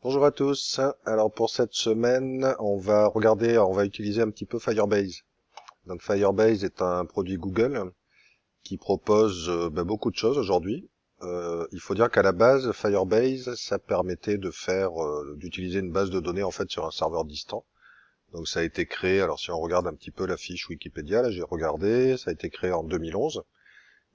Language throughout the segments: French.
Bonjour à tous. Alors pour cette semaine, on va utiliser un petit peu Firebase. Donc Firebase est un produit Google qui propose beaucoup de choses aujourd'hui. Il faut dire qu'à la base, Firebase, ça permettait d'utiliser une base de données en fait sur un serveur distant. Donc ça a été créé. Alors si on regarde un petit peu la fiche Wikipédia, là j'ai regardé, ça a été créé en 2011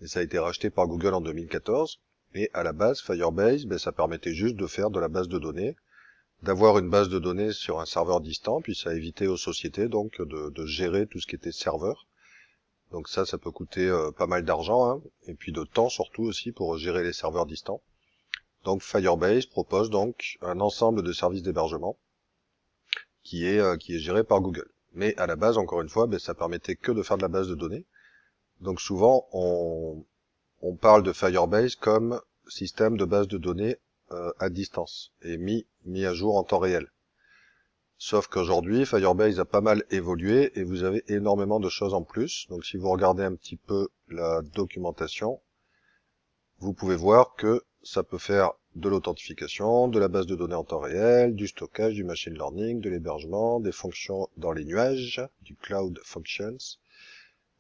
et ça a été racheté par Google en 2014. Et à la base, Firebase, ça permettait juste de faire de la base de données, d'avoir une base de données sur un serveur distant, puis ça évitait aux sociétés donc de gérer tout ce qui était serveur. Donc ça peut coûter pas mal d'argent, hein, et puis de temps surtout aussi pour gérer les serveurs distants. Donc Firebase propose donc un ensemble de services d'hébergement qui est géré par Google. Mais à la base, encore une fois, ça permettait que de faire de la base de données. Donc souvent, on parle de Firebase comme système de base de données à distance et mis à jour en temps réel. Sauf qu'aujourd'hui, Firebase a pas mal évolué et vous avez énormément de choses en plus. Donc si vous regardez un petit peu la documentation, vous pouvez voir que ça peut faire de l'authentification, de la base de données en temps réel, du stockage, du machine learning, de l'hébergement, des fonctions dans les nuages, du cloud functions,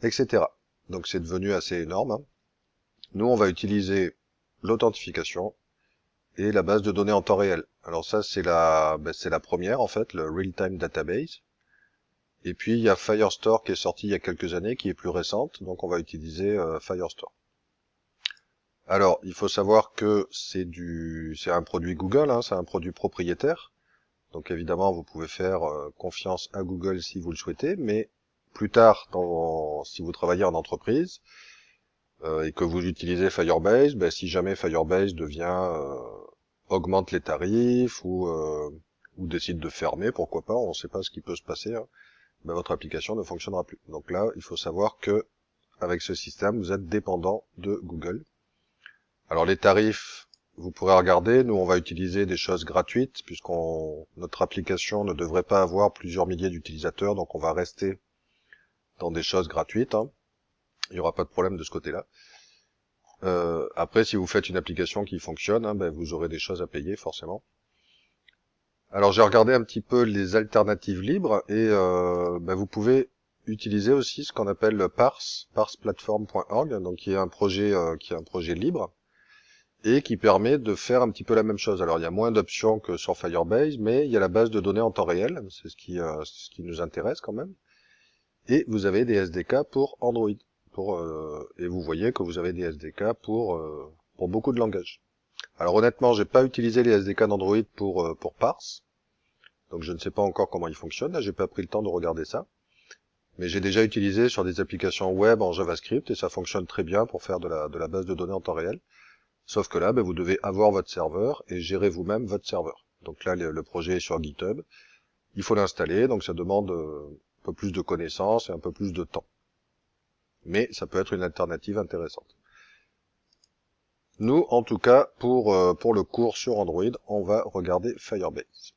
etc. Donc c'est devenu assez énorme, hein. Nous, on va utiliser l'authentification et la base de données en temps réel. Alors ça, c'est la première en fait, le Real-Time Database. Et puis il y a Firestore qui est sorti il y a quelques années, qui est plus récente, donc on va utiliser Firestore. Alors, il faut savoir que c'est un produit Google, hein, c'est un produit propriétaire. Donc évidemment, vous pouvez faire confiance à Google si vous le souhaitez, mais plus tard, si vous travaillez en entreprise et que vous utilisez Firebase, si jamais Firebase augmente les tarifs ou décide de fermer, pourquoi pas, on ne sait pas ce qui peut se passer, hein, votre application ne fonctionnera plus. Donc là, il faut savoir que avec ce système, vous êtes dépendant de Google. Alors les tarifs, vous pourrez regarder. Nous, on va utiliser des choses gratuites notre application ne devrait pas avoir plusieurs milliers d'utilisateurs, donc on va rester dans des choses gratuites, hein. Il n'y aura pas de problème de ce côté-là. Après, si vous faites une application qui fonctionne, hein, vous aurez des choses à payer forcément. Alors j'ai regardé un petit peu les alternatives libres et vous pouvez utiliser aussi ce qu'on appelle le parsplatform.org, donc qui est un projet libre et qui permet de faire un petit peu la même chose. Alors il y a moins d'options que sur Firebase, mais il y a la base de données en temps réel, c'est ce qui nous intéresse quand même. Et vous avez des SDK pour Android, et vous voyez que vous avez des SDK pour beaucoup de langages. Alors honnêtement, j'ai pas utilisé les SDK d'Android pour Parse, donc je ne sais pas encore comment ils fonctionnent. Là, j'ai pas pris le temps de regarder ça. Mais j'ai déjà utilisé sur des applications web en JavaScript et ça fonctionne très bien pour faire de la base de données en temps réel. Sauf que là, vous devez avoir votre serveur et gérer vous-même votre serveur. Donc là, le projet est sur GitHub. Il faut l'installer, donc ça demande un peu plus de connaissances et un peu plus de temps. Mais ça peut être une alternative intéressante. Nous, en tout cas, pour le cours sur Android, on va regarder Firebase.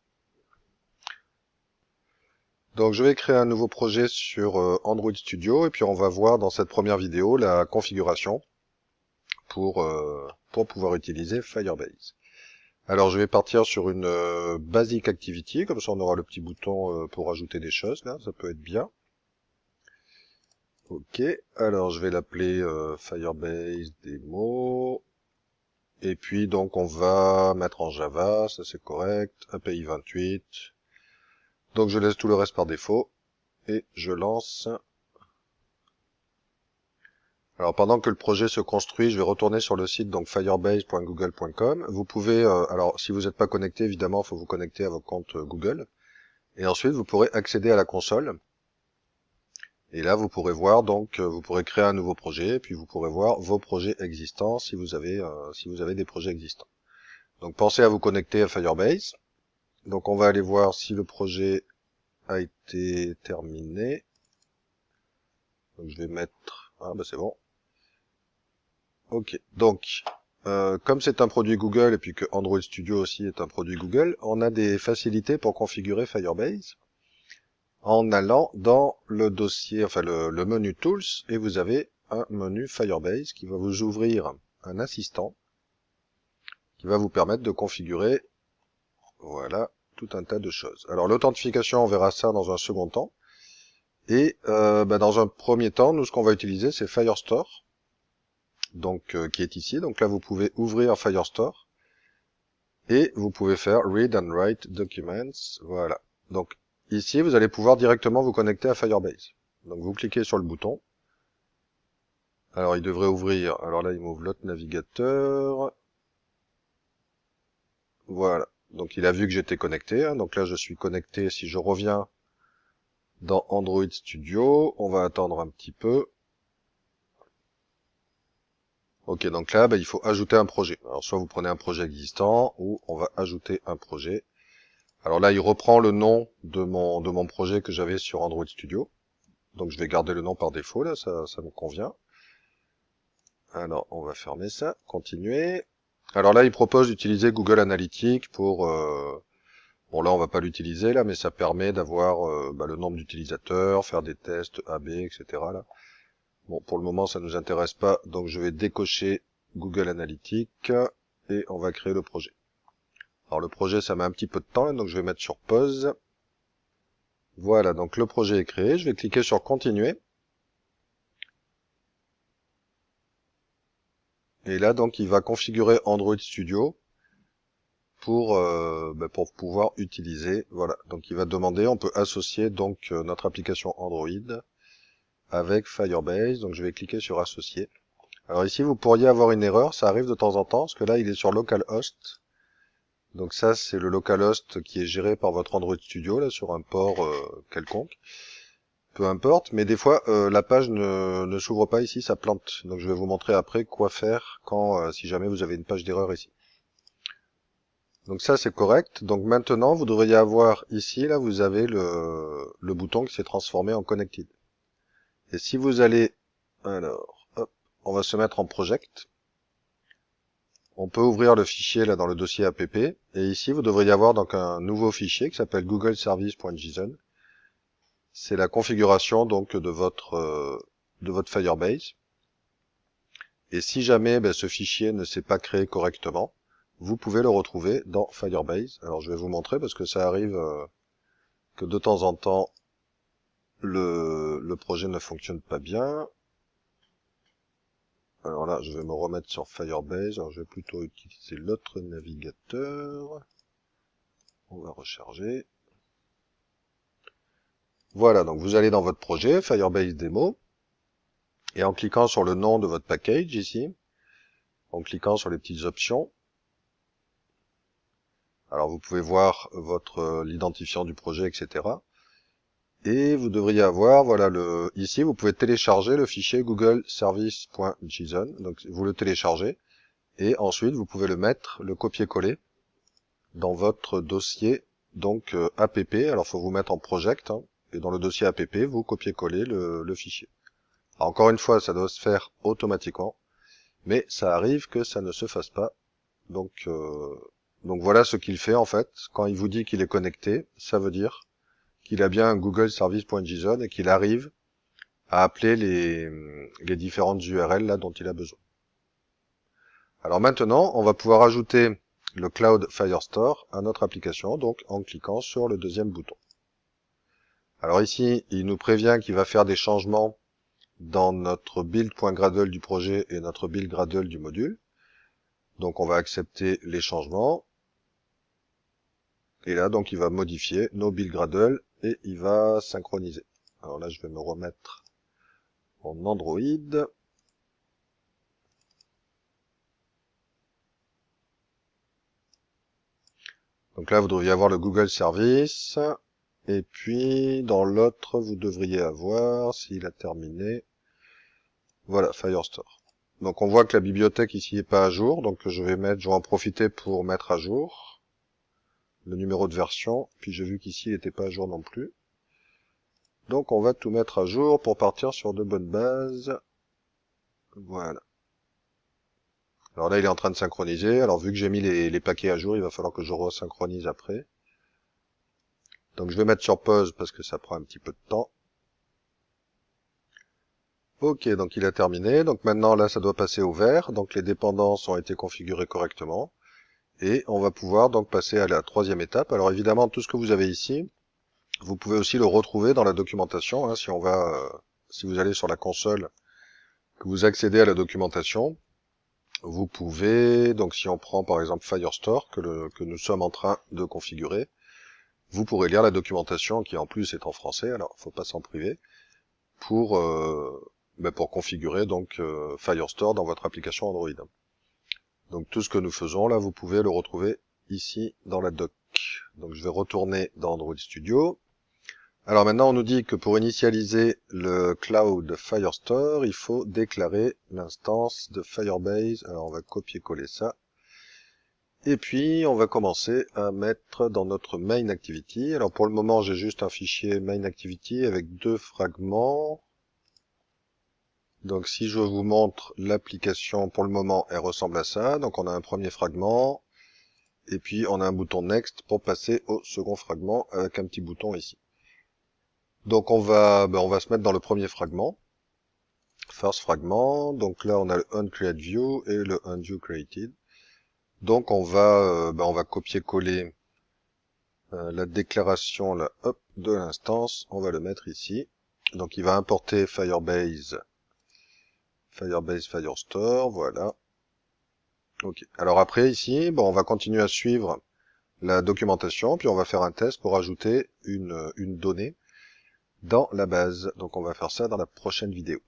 Donc je vais créer un nouveau projet sur Android Studio et puis on va voir dans cette première vidéo la configuration pour pouvoir utiliser Firebase. Alors je vais partir sur une Basic Activity, comme ça on aura le petit bouton pour ajouter des choses, là, ça peut être bien. Ok, alors je vais l'appeler Firebase Demo. Et puis donc on va mettre en Java, ça c'est correct, API 28. Donc je laisse tout le reste par défaut et je lance. Alors pendant que le projet se construit, je vais retourner sur le site donc firebase.google.com. Vous pouvez, alors si vous n'êtes pas connecté, évidemment, il faut vous connecter à votre compte Google. Et ensuite, vous pourrez accéder à la console. Et là, vous pourrez voir donc, vous pourrez créer un nouveau projet, et puis vous pourrez voir vos projets existants si vous avez des projets existants. Donc pensez à vous connecter à Firebase. Donc on va aller voir si le projet a été terminé. Donc je vais mettre, c'est bon. Ok, donc comme c'est un produit Google et puis que Android Studio aussi est un produit Google, on a des facilités pour configurer Firebase en allant dans le dossier, enfin le menu Tools, et vous avez un menu Firebase qui va vous ouvrir un assistant qui va vous permettre de configurer Voilà, tout un tas de choses. Alors l'authentification, on verra ça dans un second temps. Et dans un premier temps, nous ce qu'on va utiliser, c'est Firestore, donc qui est ici. Donc là, vous pouvez ouvrir Firestore et vous pouvez faire Read and Write Documents. Voilà. Donc ici, vous allez pouvoir directement vous connecter à Firebase. Donc vous cliquez sur le bouton. Alors il devrait ouvrir. Alors là, il m'ouvre l'autre navigateur. Voilà. Donc il a vu que j'étais connecté. Hein. Donc là, je suis connecté. Si je reviens dans Android Studio, on va attendre un petit peu. Ok, donc là, il faut ajouter un projet. Alors soit vous prenez un projet existant, ou on va ajouter un projet. Alors là, il reprend le nom de mon projet que j'avais sur Android Studio. Donc je vais garder le nom par défaut, là, ça me convient. Alors, on va fermer ça, continuer. Alors là, il propose d'utiliser Google Analytics pour... bon là, on va pas l'utiliser, là, mais ça permet d'avoir le nombre d'utilisateurs, faire des tests AB, etc. là. Bon, pour le moment, ça nous intéresse pas, donc je vais décocher Google Analytics et on va créer le projet. Alors le projet, ça met un petit peu de temps, donc je vais mettre sur pause. Voilà, donc le projet est créé. Je vais cliquer sur continuer. Et là, donc, il va configurer Android Studio pour pouvoir utiliser. Voilà, donc il va demander, on peut associer donc notre application Android avec Firebase. Donc je vais cliquer sur associer. Alors ici, vous pourriez avoir une erreur, ça arrive de temps en temps, parce que là, il est sur localhost. Donc ça, c'est le localhost qui est géré par votre Android Studio, là, sur un port quelconque. Peu importe, mais des fois, la page ne s'ouvre pas ici, ça plante. Donc je vais vous montrer après quoi faire quand, si jamais vous avez une page d'erreur ici. Donc ça, c'est correct. Donc maintenant, vous devriez avoir ici, là, vous avez le bouton qui s'est transformé en Connected. Et si vous allez, alors, hop, on va se mettre en Project. On peut ouvrir le fichier là dans le dossier app et ici vous devriez avoir donc un nouveau fichier qui s'appelle googleservice.json. C'est la configuration donc de votre Firebase. Et si jamais ce fichier ne s'est pas créé correctement, vous pouvez le retrouver dans Firebase. Alors je vais vous montrer parce que ça arrive que de temps en temps le projet ne fonctionne pas bien. Alors là, je vais me remettre sur Firebase. Alors je vais plutôt utiliser l'autre navigateur. On va recharger. Voilà, donc vous allez dans votre projet, Firebase Demo, et en cliquant sur le nom de votre package ici, en cliquant sur les petites options, alors vous pouvez voir l'identifiant du projet, etc. Et vous devriez avoir, voilà, ici vous pouvez télécharger le fichier googleservice.json, donc vous le téléchargez, et ensuite vous pouvez le copier-coller dans votre dossier, donc app, alors il faut vous mettre en project, hein, et dans le dossier app, vous copiez-coller le fichier. Alors, encore une fois, ça doit se faire automatiquement, mais ça arrive que ça ne se fasse pas. Donc voilà ce qu'il fait en fait. Quand il vous dit qu'il est connecté, ça veut dire qu'il a bien un Google Service.json et qu'il arrive à appeler les différentes URL là dont il a besoin. Alors maintenant, on va pouvoir ajouter le Cloud Firestore à notre application, donc en cliquant sur le deuxième bouton. Alors ici, il nous prévient qu'il va faire des changements dans notre build.gradle du projet et notre build Gradle du module. Donc on va accepter les changements. Et là, donc il va modifier nos build Gradle et il va synchroniser. Alors là, je vais me remettre en Android. Donc là, vous devriez avoir le Google Service. Et puis, dans l'autre, vous devriez avoir, s'il a terminé, voilà, Firestore. Donc on voit que la bibliothèque ici est pas à jour, donc je vais en profiter pour mettre à jour le numéro de version, puis j'ai vu qu'ici il n'était pas à jour non plus. Donc on va tout mettre à jour pour partir sur de bonnes bases. Voilà. Alors là il est en train de synchroniser, alors vu que j'ai mis les paquets à jour, il va falloir que je resynchronise après. Donc je vais mettre sur pause parce que ça prend un petit peu de temps. Ok, donc il a terminé, donc maintenant là ça doit passer au vert, donc les dépendances ont été configurées correctement. Et on va pouvoir donc passer à la troisième étape. Alors évidemment, tout ce que vous avez ici, vous pouvez aussi le retrouver dans la documentation, hein, si vous allez sur la console, que vous accédez à la documentation, vous pouvez, donc si on prend par exemple Firestore, que nous sommes en train de configurer, vous pourrez lire la documentation qui en plus est en français, alors faut pas s'en priver, pour configurer donc Firestore dans votre application Android. Donc tout ce que nous faisons là, vous pouvez le retrouver ici dans la doc. Donc je vais retourner dans Android Studio. Alors maintenant on nous dit que pour initialiser le cloud Firestore, il faut déclarer l'instance de Firebase. Alors on va copier-coller ça. Et puis on va commencer à mettre dans notre main activity. Alors pour le moment j'ai juste un fichier main activity avec 2 fragments. Donc si je vous montre l'application, pour le moment elle ressemble à ça. Donc on a un premier fragment. Et puis on a un bouton Next pour passer au second fragment avec un petit bouton ici. Donc on va se mettre dans le premier fragment. First fragment. Donc là on a le onCreateView et le onViewCreated. Donc on va copier-coller la déclaration là, hop, de l'instance. On va le mettre ici. Donc il va importer Firebase Firestore, voilà. Ok. Alors après ici, on va continuer à suivre la documentation, puis on va faire un test pour ajouter une donnée dans la base. Donc on va faire ça dans la prochaine vidéo.